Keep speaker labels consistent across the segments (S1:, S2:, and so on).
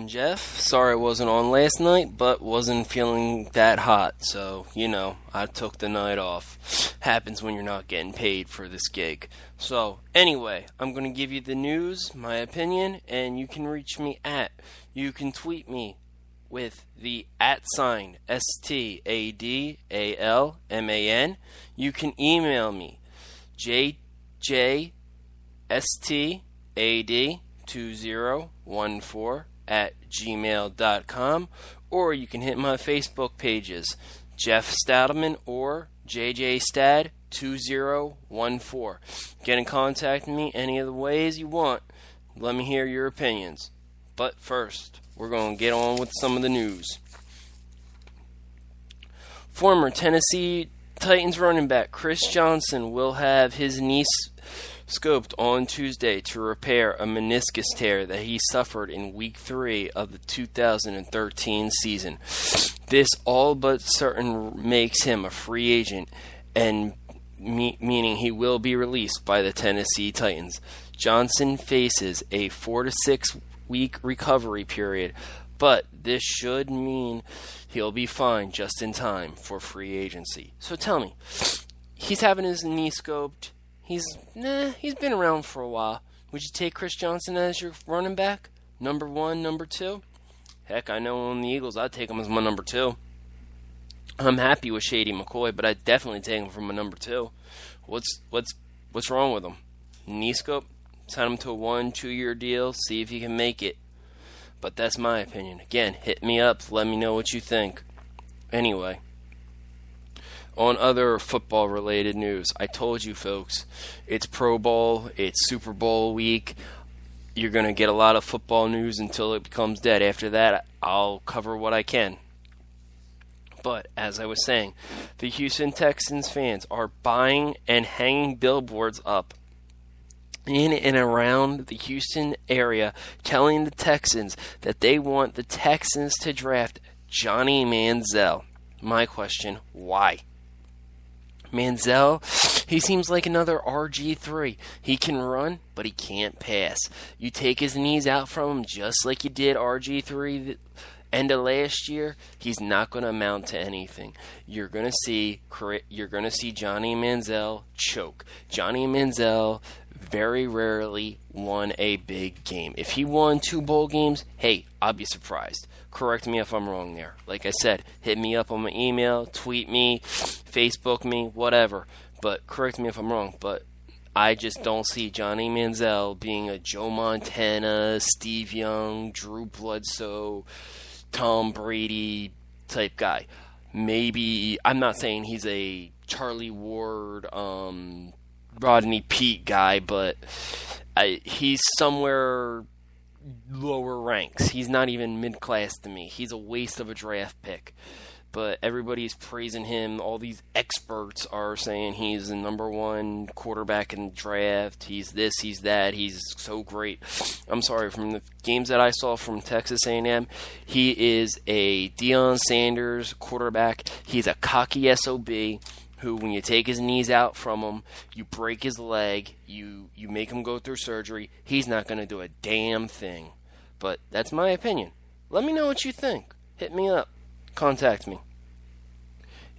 S1: I'm Jeff. Sorry I wasn't on last night, but wasn't feeling that hot, so, I took the night off. Happens when you're not getting paid for this gig. So, anyway, I'm going to give you the news, my opinion, and you can reach me you can tweet me with the @ STADALMAN. You can email me, jjstad2014 @gmail.com, or you can hit my Facebook pages, Jeff Stadelman or JJStad2014. Get in contact with me any of the ways you want. Let me hear your opinions. But first, we're going to get on with some of the news. Former Tennessee Titans running back Chris Johnson will have his knee scoped on Tuesday to repair a meniscus tear that he suffered in Week 3 of the 2013 season. This all but certain makes him a free agent, and meaning he will be released by the Tennessee Titans. Johnson faces a 4 to 6 week recovery period, but this should mean he'll be fine just in time for free agency. So tell me, he's having his knee scoped. He's been around for a while. Would you take Chris Johnson as your running back? Number 1, number 2? Heck, I know on the Eagles, I'd take him as my number 2. I'm happy with Shady McCoy, but I'd definitely take him from a number 2. What's wrong with him? Knee scope? Sign him to a 1-2 year deal, see if he can make it. But that's my opinion. Again, hit me up, let me know what you think. Anyway, on other football related news, I told you folks, it's Pro Bowl, it's Super Bowl week. You're going to get a lot of football news until it becomes dead. After that, I'll cover what I can. But, as I was saying, the Houston Texans fans are buying and hanging billboards up in and around the Houston area, telling the Texans that they want the Texans to draft Johnny Manziel. My question, why? Manziel, he seems like another RG3. He can run, but he can't pass. You take his knees out from him just like you did RG3 end of last year, he's not going to amount to anything. You're going to see Johnny Manziel choke. Johnny Manziel very rarely won a big game. If he won 2 bowl games, hey, I'll be surprised. Correct me if I'm wrong there. Like I said, hit me up on my email, tweet me, Facebook me, whatever. But correct me if I'm wrong. But I just don't see Johnny Manziel being a Joe Montana, Steve Young, Drew Bledsoe, Tom Brady type guy. Maybe, I'm not saying he's a Charlie Ward, Rodney Peete guy, but he's somewhere lower ranks. He's not even mid-class to me. He's a waste of a draft pick. But everybody's praising him. All these experts are saying he's the number 1 quarterback in the draft. He's this, he's that. He's so great. I'm sorry, from the games that I saw from Texas A&M, he is a Deion Sanders quarterback. He's a cocky SOB who, when you take his knees out from him, you break his leg, you make him go through surgery, he's not going to do a damn thing. But that's my opinion. Let me know what you think. Hit me up. Contact me.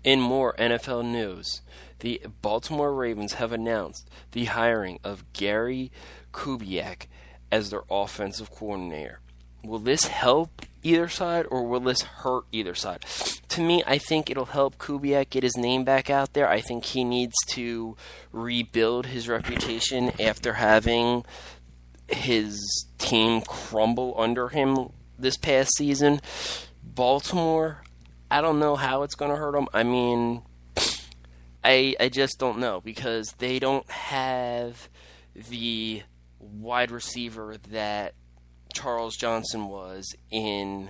S1: In more NFL news, the Baltimore Ravens have announced the hiring of Gary Kubiak as their offensive coordinator. Will this help either side, or will this hurt either side? To me, I think it'll help Kubiak get his name back out there. I think he needs to rebuild his reputation after having his team crumble under him this past season. Baltimore, I don't know how it's going to hurt them. I mean, I just don't know, because they don't have the wide receiver that Charles Johnson was in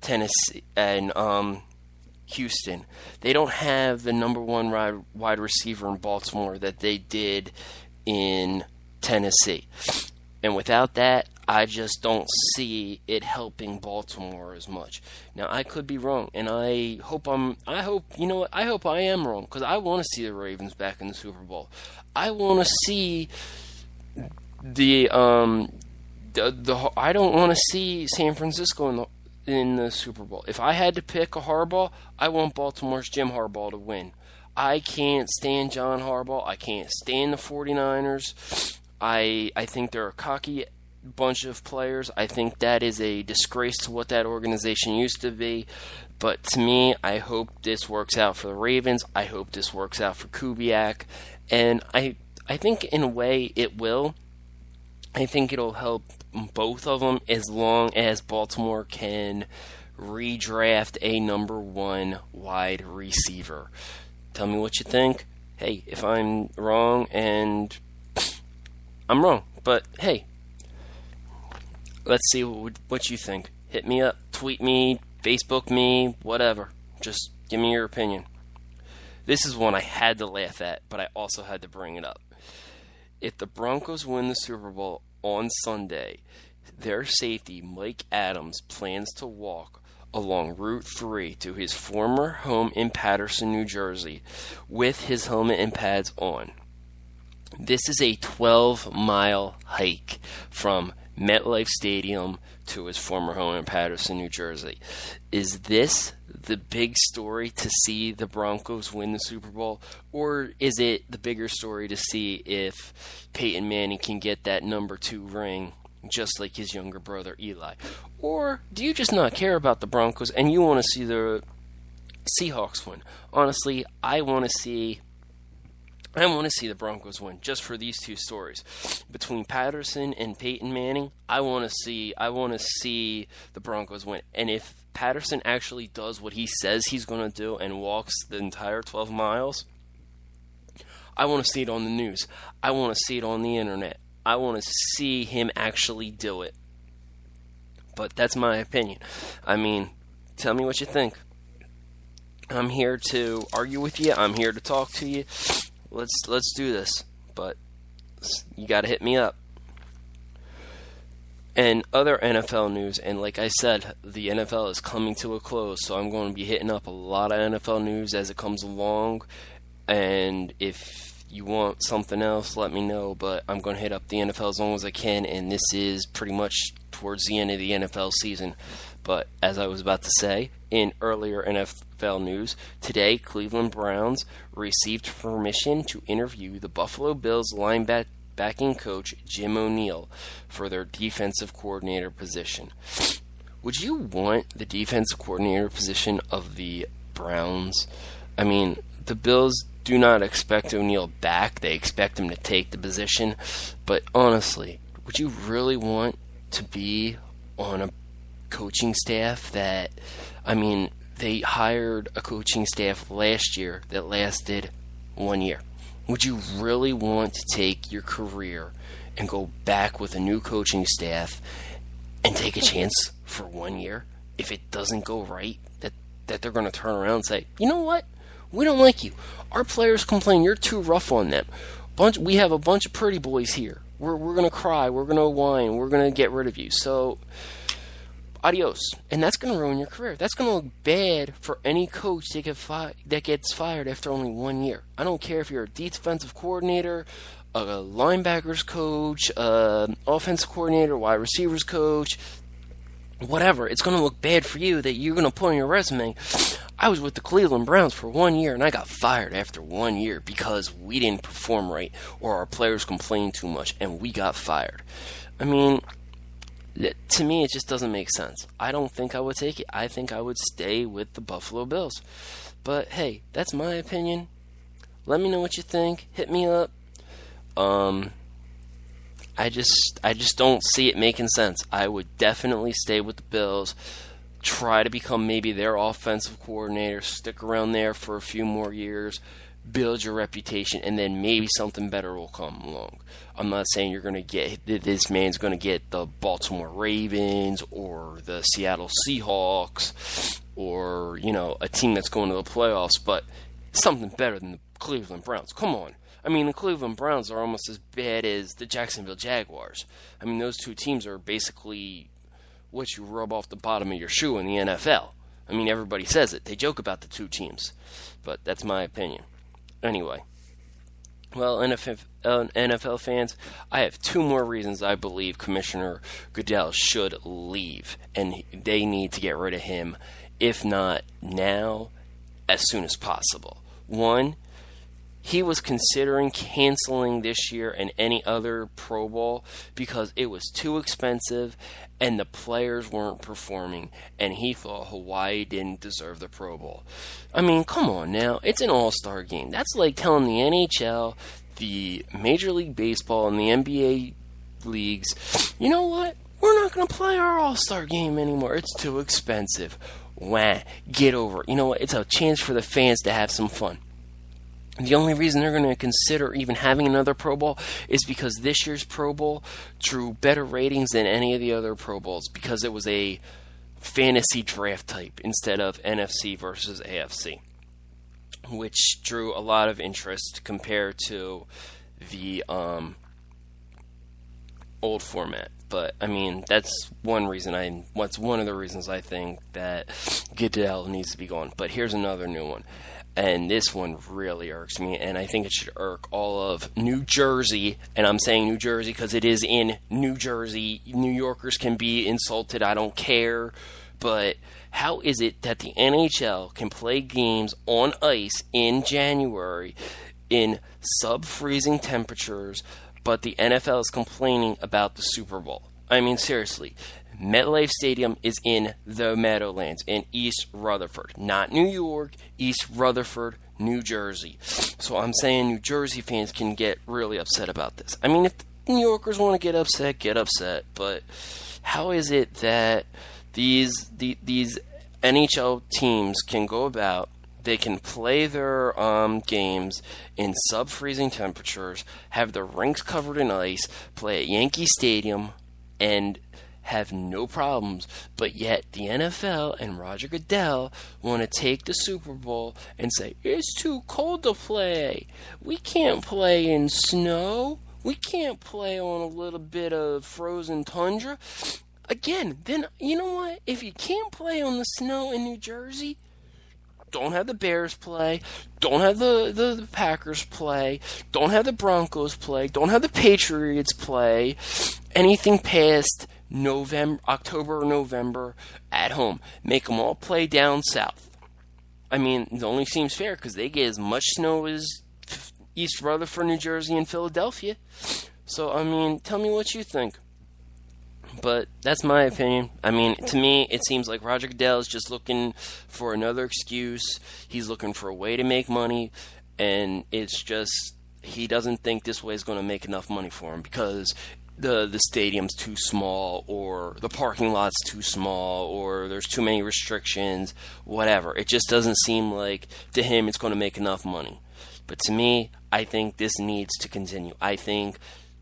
S1: Tennessee and Houston. They don't have the number 1 wide receiver in Baltimore that they did in Tennessee. And without that, I just don't see it helping Baltimore as much. Now, I could be wrong, and I hope I am wrong, because I want to see the Ravens back in the Super Bowl. I want to see the I don't want to see San Francisco in the Super Bowl. If I had to pick a Harbaugh, I want Baltimore's Jim Harbaugh to win. I can't stand John Harbaugh. I can't stand the 49ers. I think they're a cocky bunch of players. I think that is a disgrace to what that organization used to be. But to me, I hope this works out for the Ravens. I hope this works out for Kubiak. And I think in a way it will. I think it'll help both of them as long as Baltimore can redraft a number 1 wide receiver. Tell me what you think. Hey, if I'm wrong, and I'm wrong, but hey, let's see what you think. Hit me up, tweet me, Facebook me, whatever. Just give me your opinion. This is one I had to laugh at, but I also had to bring it up. If the Broncos win the Super Bowl on Sunday, their safety, Mike Adams, plans to walk along Route 3 to his former home in Paterson, New Jersey, with his helmet and pads on. This is a 12-mile hike from MetLife Stadium to his former home in Paterson, New Jersey. Is this the big story to see the Broncos win the Super Bowl? Or is it the bigger story to see if Peyton Manning can get that number 2 ring just like his younger brother Eli? Or do you just not care about the Broncos and you want to see the Seahawks win? Honestly, I want to see the Broncos win just for these two stories. Between Patterson and Peyton Manning, I want to see the Broncos win. And if Patterson actually does what he says he's going to do and walks the entire 12 miles, I want to see it on the news. I want to see it on the internet. I want to see him actually do it. But that's my opinion. I mean, tell me what you think. I'm here to argue with you. I'm here to talk to you. Let's do this, but you got to hit me up. And other NFL news, and like I said, the NFL is coming to a close, so I'm going to be hitting up a lot of NFL news as it comes along. And if you want something else, let me know, but I'm going to hit up the NFL as long as I can, and this is pretty much towards the end of the NFL season. But as I was about to say, in earlier NFL news, today Cleveland Browns received permission to interview the Buffalo Bills linebacking coach Jim O'Neill for their defensive coordinator position. Would you want the defensive coordinator position of the Browns? I mean, the Bills do not expect O'Neill back. They expect him to take the position. But honestly, would you really want to be on a coaching staff that, I mean, they hired a coaching staff last year that lasted 1 year. Would you really want to take your career and go back with a new coaching staff and take a chance for 1 year if it doesn't go right, that they're going to turn around and say, you know what, we don't like you. Our players complain you're too rough on them. We have a bunch of pretty boys here. We're going to cry. We're going to whine. We're going to get rid of you. So adios. And that's going to ruin your career. That's going to look bad for any coach that gets fired after only 1 year. I don't care if you're a defensive coordinator, a linebackers coach, offensive coordinator, wide receivers coach, whatever. It's going to look bad for you that you're going to put on your resume, I was with the Cleveland Browns for 1 year and I got fired after 1 year because we didn't perform right or our players complained too much and we got fired. I mean, to me, it just doesn't make sense. I don't think I would take it. I think I would stay with the Buffalo Bills. But hey, that's my opinion. Let me know what you think. Hit me up. I just don't see it making sense. I would definitely stay with the Bills. Try to become maybe their offensive coordinator. Stick around there for a few more years. Build your reputation, and then maybe something better will come along. I'm not saying you're going to get, this man's going to get the Baltimore Ravens or the Seattle Seahawks or, you know, a team that's going to the playoffs, but something better than the Cleveland Browns. Come on. I mean, the Cleveland Browns are almost as bad as the Jacksonville Jaguars. I mean, those two teams are basically what you rub off the bottom of your shoe in the NFL. I mean, everybody says it. They joke about the two teams, but that's my opinion. Anyway, Well, NFL fans, I have two more reasons I believe Commissioner Goodell should leave, and they need to get rid of him, if not now, as soon as possible. One, he was considering canceling this year and any other Pro Bowl because it was too expensive and the players weren't performing, and he thought Hawaii didn't deserve the Pro Bowl. I mean, come on now. It's an all-star game. That's like telling the NHL, the Major League Baseball, and the NBA leagues, you know what? We're not going to play our all-star game anymore. It's too expensive. Wah, get over it. You know what? It's a chance for the fans to have some fun. The only reason they're going to consider even having another Pro Bowl is because this year's Pro Bowl drew better ratings than any of the other Pro Bowls because it was a fantasy draft type instead of NFC versus AFC, which drew a lot of interest compared to the old format. But I mean, that's one of the reasons I think that Goodell needs to be gone. But here's another new one. And this one really irks me, and I think it should irk all of New Jersey. And I'm saying New Jersey because it is in New Jersey. New Yorkers can be insulted. I don't care. But how is it that the NHL can play games on ice in January in sub-freezing temperatures, but the NFL is complaining about the Super Bowl? I mean, seriously. MetLife Stadium is in the Meadowlands in East Rutherford, not New York, East Rutherford, New Jersey. So I'm saying New Jersey fans can get really upset about this. I mean, if New Yorkers want to get upset, but how is it that these NHL teams can go about, they can play their games in sub-freezing temperatures, have their rinks covered in ice, play at Yankee Stadium, and have no problems, but yet the NFL and Roger Goodell want to take the Super Bowl and say, it's too cold to play. We can't play in snow. We can't play on a little bit of frozen tundra. Again, then, you know what? If you can't play on the snow in New Jersey, don't have the Bears play, don't have the Packers play, don't have the Broncos play, don't have the Patriots play, anything past October or November at home. Make them all play down south. I mean, it only seems fair because they get as much snow as East Rutherford, New Jersey, and Philadelphia. So, I mean, tell me what you think. But that's my opinion. I mean, to me, it seems like Roger Goodell is just looking for another excuse. He's looking for a way to make money, and it's just he doesn't think this way is going to make enough money for him because the stadium's too small, or the parking lot's too small, or there's too many restrictions, whatever. It just doesn't seem like to him it's going to make enough money. But to me, I think this needs to continue. I think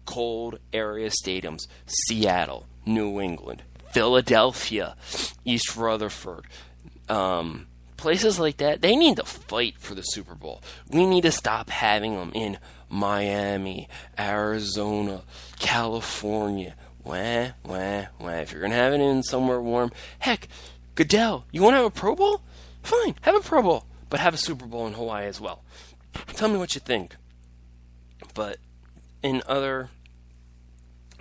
S1: cold area stadiums, Seattle, New England, Philadelphia, East Rutherford, places like that, they need to fight for the Super Bowl. We need to stop having them in Miami, Arizona, California. Wah, wah, wah. If you're going to have it in somewhere warm, heck, Goodell, you want to have a Pro Bowl? Fine, have a Pro Bowl, but have a Super Bowl in Hawaii as well. Tell me what you think. But in other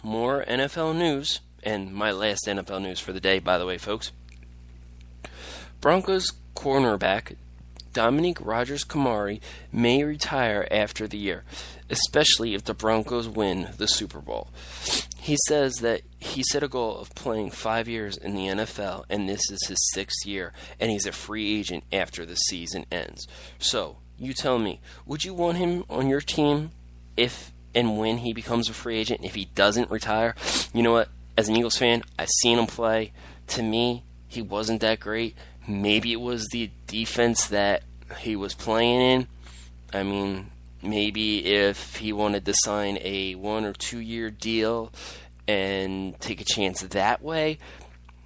S1: more NFL news, and my last NFL news for the day, by the way, folks, Broncos cornerback Dominique Rodgers-Cromartie may retire after the year, especially if the Broncos win the Super Bowl. He says that he set a goal of playing 5 years in the NFL, and this is his 6th year, and he's a free agent after the season ends. So, you tell me, would you want him on your team if and when he becomes a free agent, if he doesn't retire? You know what? As an Eagles fan, I've seen him play. To me, he wasn't that great. Maybe it was the defense that he was playing in. I mean, maybe if he wanted to sign a 1 or 2 year deal and take a chance that way,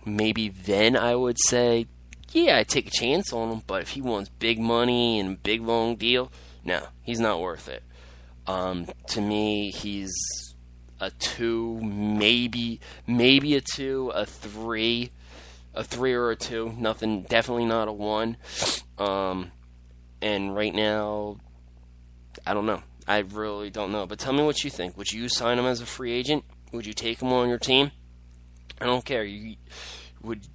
S1: maybe then I would say, yeah, I'd take a chance on him. But if he wants big money and a big long deal, no, he's not worth it. To me, he's a 2, maybe a 2, a 3. A 3 or a 2, nothing, definitely not a 1. And right now, I don't know. I really don't know. But tell me what you think. Would you sign him as a free agent? Would you take him on your team? I don't care. Would